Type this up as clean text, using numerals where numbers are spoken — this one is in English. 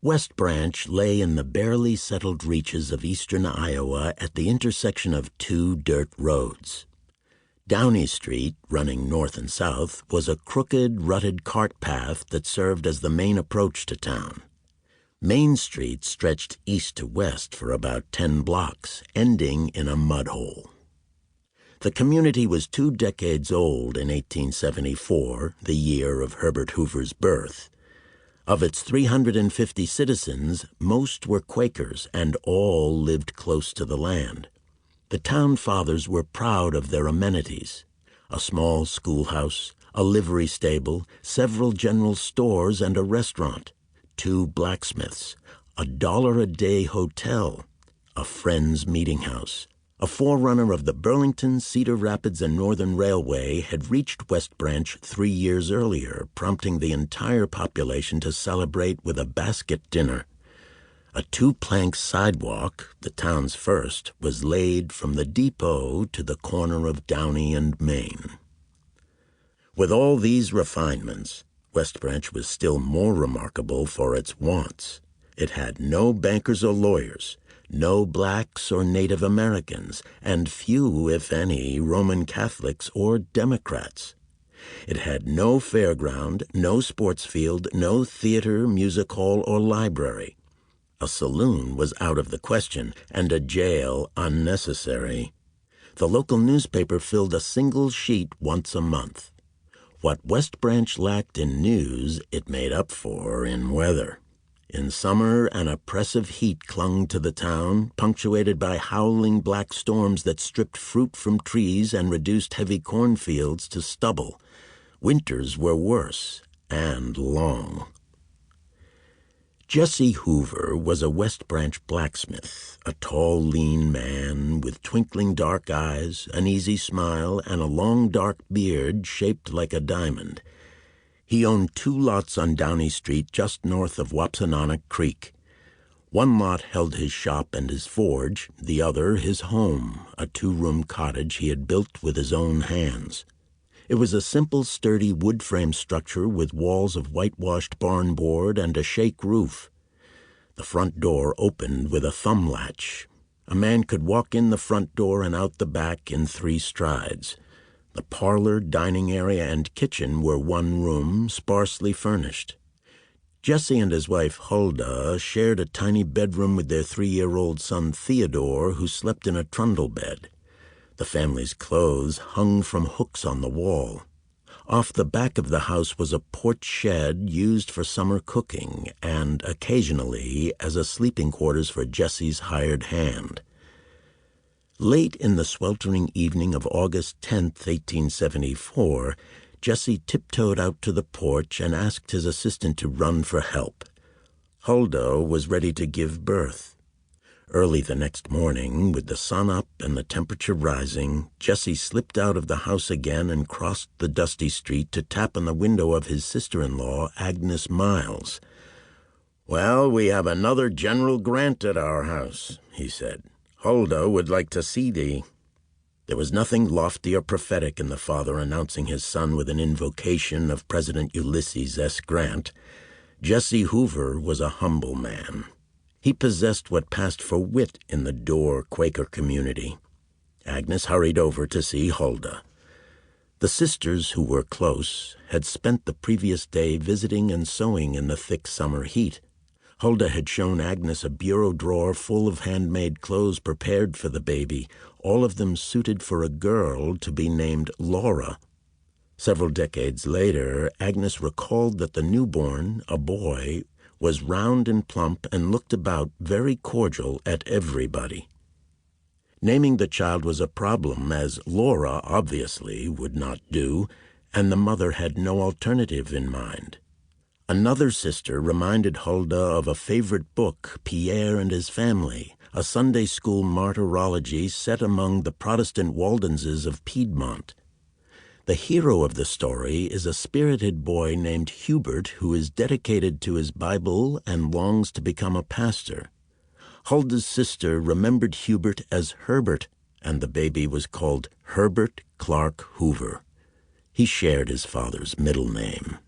West Branch lay in the barely settled reaches of eastern Iowa at the intersection of two dirt roads. Downey Street, running north and south, was a crooked, rutted cart path that served as the main approach to town. Main Street stretched east to west for about 10 blocks, ending in a mud hole. The community was 2 decades old in 1874, the year of Herbert Hoover's birth. Of its 350 citizens, most were Quakers, and all lived close to the land. The town fathers were proud of their amenities: a small schoolhouse, a livery stable, several general stores, and a restaurant, 2 blacksmiths, a $1-a-day hotel, a Friends meeting house. A forerunner of the Burlington, Cedar Rapids, and Northern Railway had reached West Branch 3 years earlier, prompting the entire population to celebrate with a basket dinner. A 2-plank sidewalk, the town's first, was laid from the depot to the corner of Downey and Main. With all these refinements, West Branch was still more remarkable for its wants. It had no bankers or lawyers, no blacks or Native Americans, and few, if any, Roman Catholics or Democrats. It had no fairground, no sports field, no theater, music hall, or library. A saloon was out of the question, and a jail unnecessary. The local newspaper filled a single sheet once a month. What West Branch lacked in news, it made up for in weather. In summer, an oppressive heat clung to the town, punctuated by howling black storms that stripped fruit from trees and reduced heavy cornfields to stubble. Winters were worse and long. Jesse Hoover was a West Branch blacksmith, a tall, lean man with twinkling dark eyes, an easy smile, and a long dark beard shaped like a diamond. He owned 2 lots on Downey Street just north of Wapsanonoc Creek. One lot held his shop and his forge, the other his home, a 2-room cottage he had built with his own hands. It was a simple, sturdy wood frame structure with walls of whitewashed barn board and a shake roof. The front door opened with a thumb latch. A man could walk in the front door and out the back in 3 strides. The parlor, dining area, and kitchen were 1 room, sparsely furnished. Jesse and his wife Huldah shared a tiny bedroom with their 3-year-old son Theodore, who slept in a trundle bed. The family's clothes hung from hooks on the wall. Off the back of the house was a porch shed used for summer cooking and occasionally as a sleeping quarters for Jesse's hired hand. Late in the sweltering evening of August 10th, 1874, Jesse tiptoed out to the porch and asked his assistant to run for help. Huldah was ready to give birth. Early the next morning, with the sun up and the temperature rising, Jesse slipped out of the house again and crossed the dusty street to tap on the window of his sister-in-law, Agnes Miles. "Well, we have another General Grant at our house," he said. "Huldah would like to see thee." There was nothing lofty or prophetic in the father announcing his son with an invocation of President Ulysses S. Grant. Jesse Hoover was a humble man. He possessed what passed for wit in the Dorr Quaker community. Agnes hurried over to see Huldah. The sisters, who were close, had spent the previous day visiting and sewing in the thick summer heat. Huldah had shown Agnes a bureau drawer full of handmade clothes prepared for the baby, all of them suited for a girl to be named Laura. Several decades later, Agnes recalled that the newborn, a boy, was round and plump and looked about very cordial at everybody. Naming the child was a problem, as Laura obviously would not do, and the mother had no alternative in mind. Another sister reminded Huldah of a favorite book, Pierre and His Family, a Sunday school martyrology set among the Protestant Waldenses of Piedmont. The hero of the story is a spirited boy named Hubert who is dedicated to his Bible and longs to become a pastor. Huldah's sister remembered Hubert as Herbert, and the baby was called Herbert Clark Hoover. He shared his father's middle name.